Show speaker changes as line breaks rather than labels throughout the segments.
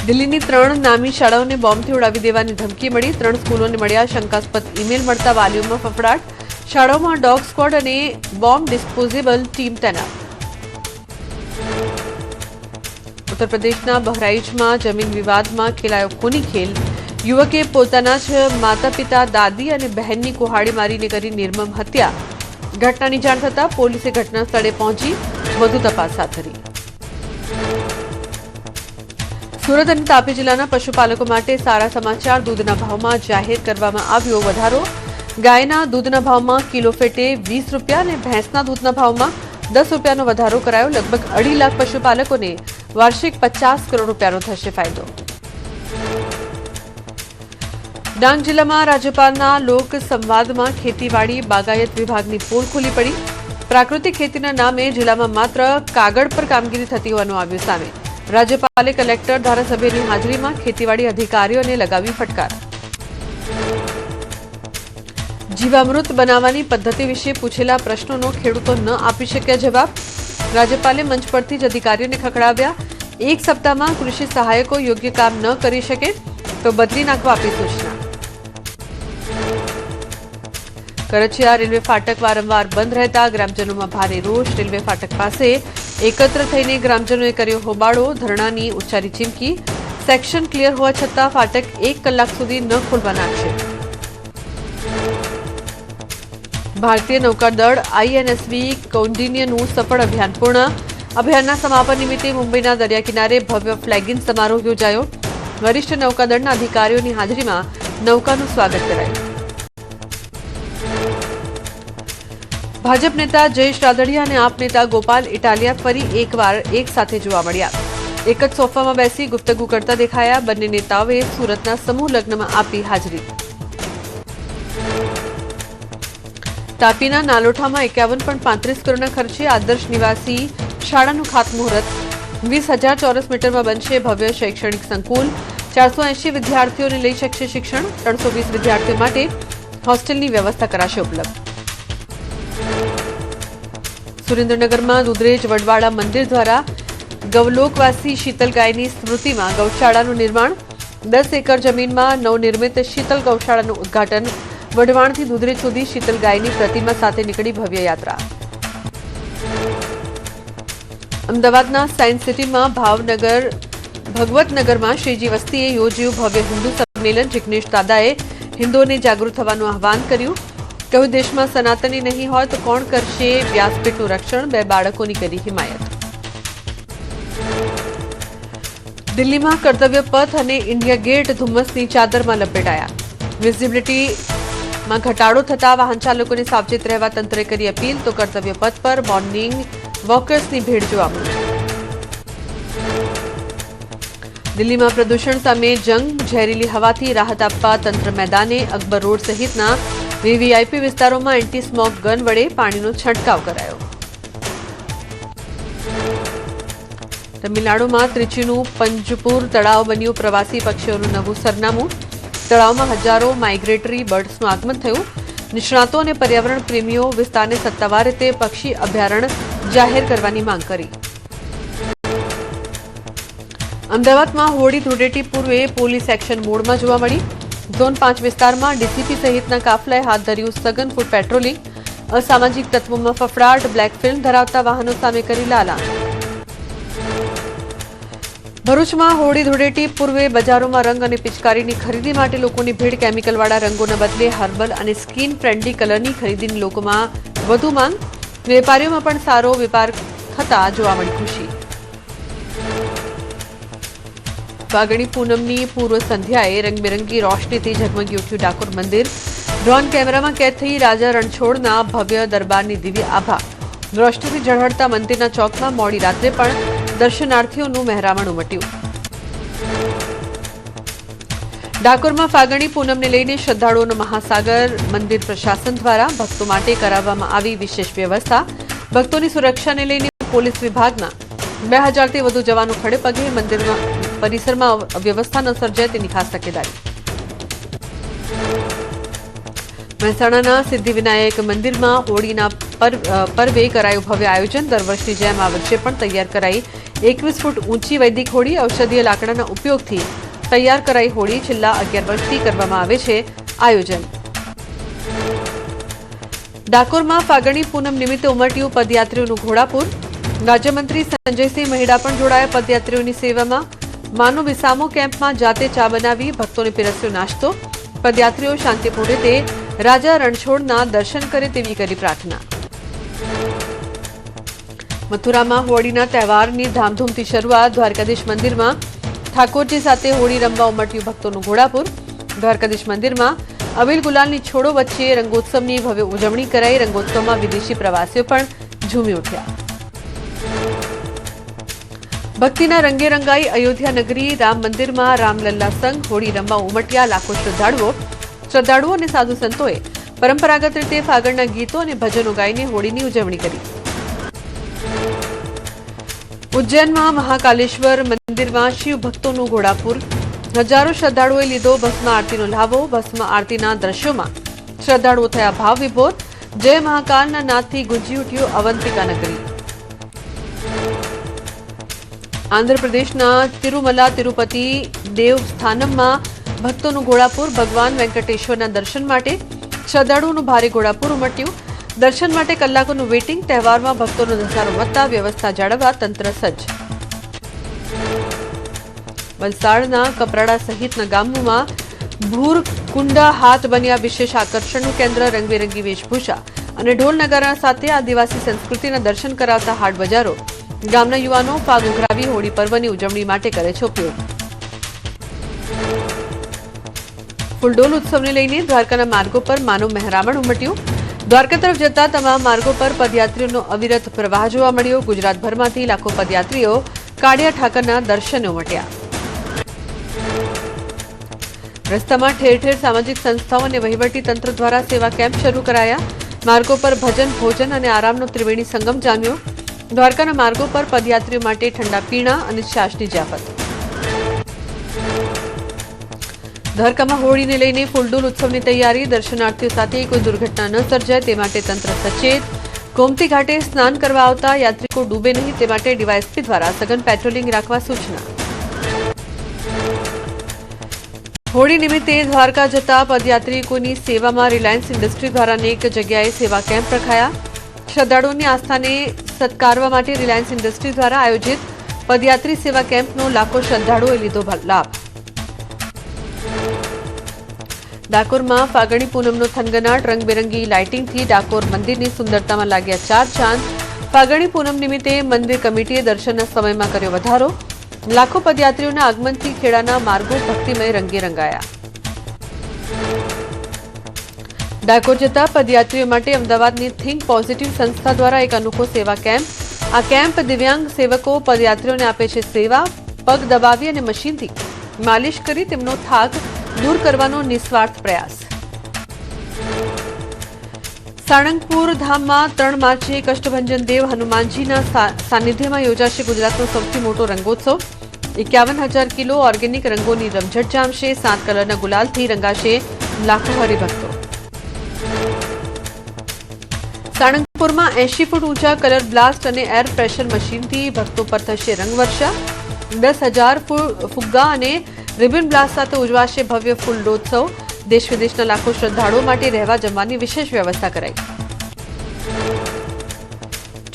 દિલ્હીની 3 નામી શાળાઓને બોમ્બથી ઉડાવી દેવાની ધમકી મળી। 3 સ્કૂલોને મળ્યા શંકાસ્પદ ઈમેલ મળતા વાલીઓમાં ફફડાટ। શાળાઓમાં ડોગ સ્ક્વોડ અને બોમ્બ ડિસ્પોઝેબલ ટીમ તૈનાત। ઉત્તર પ્રદેશના બહરાઇચમાં જમીન વિવાદમાં ખેલાયો ખૂની ખેલ। યુવકે પોતાના જ માતા પિતા, દાદી અને બહેનની કુહાડી મારીને કરી નિર્મમ હત્યા। ઘટનાની જાણ થતાં પોલીસે ઘટના સ્થળે પહોંચી વધુ તપાસ હાથ ધરી। સુરત અને તાપી જિલ્લાના પશુપાલકો માટે સારા સમાચાર। દૂધના ભાવમાં જાહેર કરવામાં આવ્યો વધારો। ગાયના દૂધના ભાવમાં કિલો ફેટે 20 રૂપિયા અને ભેંસના દૂધના ભાવમાં 10 રૂપિયાનો વધારો કરાયો। લગભગ 2.5 લાખ પશુપાલકોને વાર્ષિક 50 કરોડ રૂપિયાનો થશે ફાયદો। ડાંગ જિલ્લામાં રાજ્યપાલના લોક સંવાદમાં ખેતીવાડી બાગાયત વિભાગની પોલ ખુલી પડી। પ્રાકૃતિક ખેતીના નામે જિલ્લામાં માત્ર કાગળ પર કામગીરી થતી હોવાનું આવ્યું સામે। રાજ્યપાલે કલેક્ટર, ધારાસભ્યની હાજરીમાં ખેતીવાડી અધિકારીઓને લગાવી ફટકાર। જીવામૃત બનાવવાની પદ્ધતિ વિશે પૂછેલા પ્રશ્નોનો ખેડૂતો ન આપી શક્યા જવાબ। રાજ્યપાલે મંચ પરથી જ અધિકારીઓને ખખડાવ્યા। 1 સપ્તાહમાં કૃષિ સહાયકો યોગ્ય કામ ન કરી શકે તો બદલી નાખવા આપી સૂચના। કરચિયા રેલવે फाटक वारंवार बंद रहता ग्रामजनों में भारे रोष। रेलवे फाटक पासे एकत्र थईने ग्रामजनों कर्यो होबाळो। धरणानी उच्चारी चीमकी। सेक्शन क्लियर होवा छतां फाटक 1 कलाक सुधी न खोलवाना आक्षेप। भारतीय नौकादळ INSV कौंडिन्यનું सफળ अभियान पूर्ण। अभियानના समापन निमित्ते मुंबईના दरिया किनारे भव्य फ्लेगिंग समारोह योजायो। वरिष्ठ नौकादળના अधिकारीઓની हाजरीમાં नौकाનું स्वागत कराયું। भाजप नेता जयेश रादड़िया અને आप नेता गोपाल इटालिया फरी एकवार एक साथे जोवा मळ्या। एक ज सोफामां बेसी गुफ्तगू करता देखाया। बंने नेताओए सूरतना समूह लग्નમાં આપી हाजरी। तापीना नालोठामां 51.35 करोड़ना खर्चे आदर्श निवासी शाळाનું खातमुहूर्त। 20,000 ચોરસ મીટરમાં બનશે ભવ્ય શૈક્ષણિક સંકુલ। 480 વિદ્યાર્થીઓને લઈ શકશે શિક્ષણ। 320 વિદ્યાર્થીઓ માટે હોસ્ટેલની વ્યવસ્થા કરાશે ઉપલબ્ધ। सुरेन्द्रनगर में दुधरेज वडवाड़ा मंदिर द्वारा गवलोकवासी शीतल गायनी स्मृति में गौशाला निर्माण। 10 एकड़ जमीन में नवनिर्मित शीतल गौशाला उद्घाटन। वढवाण थी दुधरेज सुधी शीतल गायनी प्रतिमा साथे निकली भव्य यात्रा। अमदावादना सायन्स सिटी में भावनगर भगवतनगर में श्रीजी वस्तीए योज्यु भव्य हिंदू सम्मेलन। जिग्नेश दादाए हिंदुओने जागृत थवानुं आह्वान कर्युं। कहूं देश में सनातनी नहीं होय तो कोण करशे व्यासपीठનું रक्षण। 2 बाळकोनी करी हिमायत। दिल्ली में कर्तव्य पथ और इंडिया गेट धुम्मसनी चादर में लपेटाया। विजिबिलिटी में घटाडो थता वाहन चालकों ने सावचेत रहवा तंत्रे करी अपील। तो कर्तव्य पथ पर मॉर्निंग वॉकर्सनी भीड़ जोवा मळी। दिल्ली में प्रदूषण सामे जंग। झेरीली हवाथी राहत आपवा तंत्र मैदाने। अकबर रोड सहितना वीवीआईपी विस्तारों में एंटी स्मोक गन वडे पाणीनो छंटकाव करायो। तमिलनाडु में त्रिचीनु पंजपुर तळाव बन्युं प्रवासी पक्षीओनुं नवुं सरनामुं। तळाव में हजारों माइग्रेटरी बर्ड्सनुं आगमन थयुं। निष्णातो और पर्यावरण प्रेमीओ विस्तारने सत्तावार रीते पक्षी अभयारण्य जाहेर करवानी मांग करी। अमदावाद में होळी धूळेटी पूर्वे पोलीस एक्शन मोड में जोवा मळी। झोन 5 विस्तार में डीसीपी सहितना काफलाए हाथ धर्यु सघन फूट पेट्रोलिंग। असामाजिक तत्वों में फफड़ाट। ब्लेक फिल्म धरावता वाहनों सामे करी लाला। भरूच में होळी धूळेटी पूर्वे बजारों में रंग और पिचकारीनी खरीदी माटे लोकोनी भीड़। केमिकलवाळा रंगोना बदले हर्बल और स्किन फ्रेंडली कलरनी खरीदीनी लोकोमां वधु मांग। वेपारीओमां पण सारो वेपार थता जोवा मळी खुशी। फागणी पूनमनी पूर्व संध्याए रंगबेरंगी रोशनीथी झगमगी उठ्युं डाकोर मंदिर। ड्रोन कैमरा में कैद थई राजा रणछोड़ना भव्य दरबारनी दिव्य आभा। रोशनीथी झळहळता मंदिरना चौक में मोडी रात्रे पण दर्शनार्थीओनुं महेरामण उमट्युं। डाकोर में फागणी पूनम ने लईने श्रद्धाळुओनो महासागर। मंदिर प्रशासन द्वारा भक्तों माटे कराववामां आवी विशेष व्यवस्था। भक्तोनी सुरक्षा ने लईने पोलीस विभागना 2000 થી વધુ જવાનો ખડે પગે। મંદિરમાં પરિસરમાં અવ્યવસ્થા ન સર્જાય તેની ખાસ તકેદારી। મહેસાણાના સિદ્ધિવિનાયક મંદિરમાં હોળીના પર્વે કરાયું ભવ્ય આયોજન। દર વર્ષની જેમ આ વર્ષે પણ તૈયાર કરાઈ 21 ફૂટ ઊંચી વૈદિક હોળી। ઔષધીય લાકડાના ઉપયોગથી તૈયાર કરાઈ હોળી છેલ્લા 11 વર્ષથી કરવામાં આવે છે આયોજન। ડાકોરમાં ફાગણી પૂનમ નિમિત્તે ઉમટ્યું પદયાત્રીઓનું ઘોડાપુર। રાજ્યમંત્રી સંજયસિંહ મહેડા પણ જોડાયા પદયાત્રીઓની સેવામાં। માનો વિસામો કેમ્પમાં જાતે ચા બનાવી ભક્તોને પીરસ્યો નાસ્તો। પદયાત્રીઓ શાંતિપૂર્ણ રીતે રાજા રણછોડના દર્શન કરે તેવી કરી પ્રાર્થના। મથુરામાં હોળીના તહેવારની ધામધૂમથી શરૂઆત। દ્વારકાધીશ મંદિરમાં ઠાકોરજી સાથે હોળી રમવા ઉમટ્યું ભક્તોનું ઘોડાપુર। દ્વારકાધીશ મંદિરમાં અબીલ ગુલાલની છોડો વચ્ચે રંગોત્સવની ભવ્ય ઉજવણી કરાઈ। રંગોત્સવમાં વિદેશી પ્રવાસીઓ પણ ઝૂમી ઉઠ્યા। ભક્તિના રંગે રંગાઈ અયોધ્યા નગરી। રામ મંદિરમાં રામલલ્લા સંઘ હોળી રમવા ઉમટ્યા લાખો શ્રદ્ધાળુઓ અને સાધુ સંતોએ પરંપરાગત રીતે ફાગણના ગીતો અને ભજનો ગાઈને હોળીની ઉજવણી કરી। ઉજ્જૈનમાં મહાકાલેશ્વર મંદિરમાં શિવ ભક્તોનું ઘોડાપુર। હજારો શ્રદ્ધાળુઓએ લીધો ભસ્મ આરતીનો લાવો। ભસ્મ આરતીના દ્રશ્યોમાં શ્રદ્ધાળુઓ થયા ભાવ વિભોર। જય મહાકાલના નાદથી ગુંજી ઉઠ્યું અવંતિકા નગરી। આંધ્રપ્રદેશના તિરુમલા તિરુપતિ દેવસ્થાનમમાં ભક્તોનું ઘોડાપુર। ભગવાન વેંકટેશ્વરના દર્શન માટે શ્રદ્ધાળુઓનું ભારે ઘોડાપુર ઉમટ્યું। દર્શન માટે કલાકોનું વેઇટિંગ। તહેવારમાં ભક્તોનો ધસારો વધતા વ્યવસ્થા જાળવવા તંત્ર સજ્જ। વલસાડના કપરાડા સહિતના ગામોમાં ભૂરકુંડા હાટ બન્યા વિશેષ આકર્ષણનું કેન્દ્ર। રંગબેરંગી વેશભૂષા અને ઢોલ નગારા સાથે આદિવાસી સંસ્કૃતિના દર્શન કરાવતા હાટ બજારો। ગામના યુવાનો ફાગ ઉઘરાવી હોળી પર્વની ઉજવણી માટે કરે છે ઉપયોગ। ફૂલડોલ ઉત્સવને લઈને દ્વારકાના માર્ગો પર માનવ મહેરામણ ઉમટ્યું। દ્વારકા તરફ જતા તમામ માર્ગો પર પદયાત્રીઓનો અવિરત પ્રવાહ જોવા મળ્યો। ગુજરાતભરમાંથી લાખો પદયાત્રીઓ કાળિયા ઠાકરના દર્શને ઉમટ્યા। રસ્તામાં ઠેર ઠેર સામાજિક સંસ્થાઓ અને વહીવટી તંત્ર દ્વારા સેવા કેમ્પ શરૂ કરાયા। માર્ગો પર ભજન ભોજન અને આરામનો ત્રિવેણી સંગમ જામ્યો। દ્વારકાના માર્ગો પર પદયાત્રીઓ માટે ઠંડા પીણા અને છાશની જયાફત। દ્વારકામાં હોળીને લઈને ફૂલડોલ ઉત્સવની તૈયારી। દર્શનાર્થીઓ સાથે કોઈ દુર્ઘટના ન સર્જાય તે માટે તંત્ર સચેત। ગોમતી ઘાટે સ્નાન કરવા આવતા યાત્રિકો ડૂબે નહીં તે માટે ડીવાયએસપી દ્વારા સઘન પેટ્રોલિંગ રાખવા સૂચના। હોળી નિમિત્તે દ્વારકા જતા પદયાત્રિકોની સેવામાં રિલાયન્સ ઇન્ડસ્ટ્રી દ્વારા અનેક જગ્યાએ સેવા કેમ્પ રખાયા। શ્રદ્ધાળુઓની આસ્થાને સત્કારવા માટે રિલાયન્સ ઇન્ડસ્ટ્રી દ્વારા આયોજિત પદયાત્રી સેવા કેમ્પનો લાખો શ્રદ્ધાળુઓએ લીધો લાભ। ડાકોરમાં ફાગણી પૂનમનો થનગનાટ। રંગબેરંગી લાઇટિંગથી ડાકોર મંદિરની સુંદરતામાં લાગ્યા ચાર ચાંદ। ફાગણી પૂનમ નિમિત્તે મંદિર કમિટીએ દર્શનના સમયમાં કર્યો વધારો। લાખો પદયાત્રીઓના આગમનથી ખેડાના માર્ગો ભક્તિમય રંગે રંગાયા। ડાકોર જતા પદયાત્રીઓ માટે અમદાવાદની થિંક પોઝિટિવ સંસ્થા દ્વારા એક અનોખો સેવા કેમ્પ। આ કેમ્પ દિવ્યાંગ સેવકો પદયાત્રીઓને આપે છે સેવા। પગ દબાવી અને મશીનથી માલિશ કરી તેમનો થાક દૂર કરવાનો નિસ્વાર્થ પ્રયાસ। સાળંગપુર ધામમાં 3 માર્ચે કષ્ટભંજન દેવ હનુમાનજીના સાનિધ્યમાં યોજાશે ગુજરાતનો સૌથી મોટો રંગોત્સવ। 51,000 કિલો ઓર્ગેનિક રંગોની રમઝટ જામશે। 7 કલરના ગુલાલથી રંગાશે લાખો હરિભક્તો। સાળંગપુરમાં 80 ફૂટ ઊંચા કલર બ્લાસ્ટ અને એર પ્રેશર મશીનથી ભક્તો પર થશે રંગવર્ષા। 10,000 ફુગ્ગા અને રિબન બ્લાસ્ટ સાથે ઉજવાશે ભવ્ય ફૂલડોત્સવ। દેશ વિદેશના લાખો શ્રદ્ધાળુઓ માટે રહેવા જમવાની વિશેષ વ્યવસ્થા કરાઈ।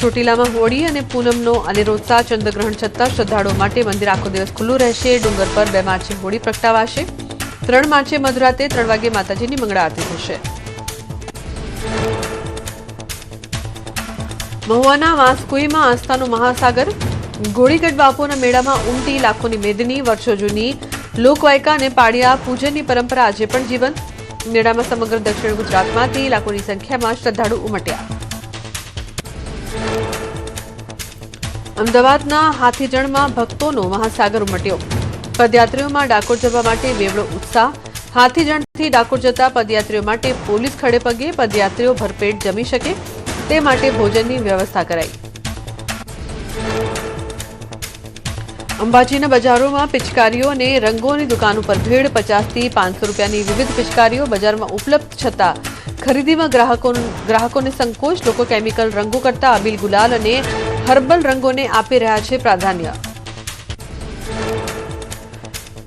ચોટીલામાં હોળી અને પૂનમનો અનેરોત્સાહ। ચંદ્રગ્રહણ છતાં શ્રદ્ધાળુઓ માટે મંદિર આખો દિવસ ખુલ્લું રહેશે। ડુંગર પર 2 માર્ચે હોળી પ્રગટાવાશે। 3 માર્ચે મધરાતે 3 વાગે માતાજીની મંગળા આરતી થશે। મહુવાના વાંસકુઈમાં આસ્થાનો મહાસાગર। ગોળીગઢ બાપુના મેળામાં ઉમટી લાખોની મેદની। વર્ષો જૂની લોકવાયકા અને પાળિયા પૂજનની પરંપરા આજે પણ જીવંત। મેળામાં સમગ્ર દક્ષિણ ગુજરાતમાંથી લાખોની સંખ્યામાં શ્રદ્ધાળુ ઉમટ્યા। અમદાવાદના હાથીજણમાં ભક્તોનો મહાસાગર ઉમટ્યો। પદયાત્રીઓમાં ડાકોર જવા માટે બેવડો ઉત્સાહ। હાથીજણથી ડાકોર જતા પદયાત્રીઓ માટે પોલીસ ખડે પગે। પદયાત્રીઓ ભરપેટ જમી શકે તે માટે ભોજનની વ્યવસ્થા કરાઈ। અંબાજીના બજારોમાં પિચકારીઓ અને રંગોની દુકાનો પર ભીડ। 50 થી 500 રૂપિયાની વિવિધ પિચકારીઓ બજારમાં ઉપલબ્ધ છતાં ખરીદીમાં ગ્રાહકોને સંકોચ, લોકો કેમિકલ રંગો કરતા અબીલ ગુલાલ અને હર્બલ રંગોને આપી રહ્યા છે પ્રાધાન્ય.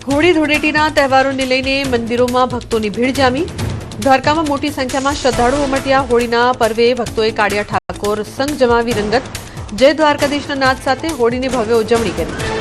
હોળી ધૂળેટીના તહેવારોને લઈને મંદિરોમાં ભક્તોની ભીડ જામી. દ્વારકામાં મોટી સંખ્યામાં શ્રદ્ધાળુઓ ઉમટ્યા. હોળીના પર્વે ભક્તોએ કાળિયા ઠાકોર સંઘ જમાવી રંગત. જય દ્વારકાધીશના નાદ સાથે હોળીની ભવ્ય ઉજવણી કરી.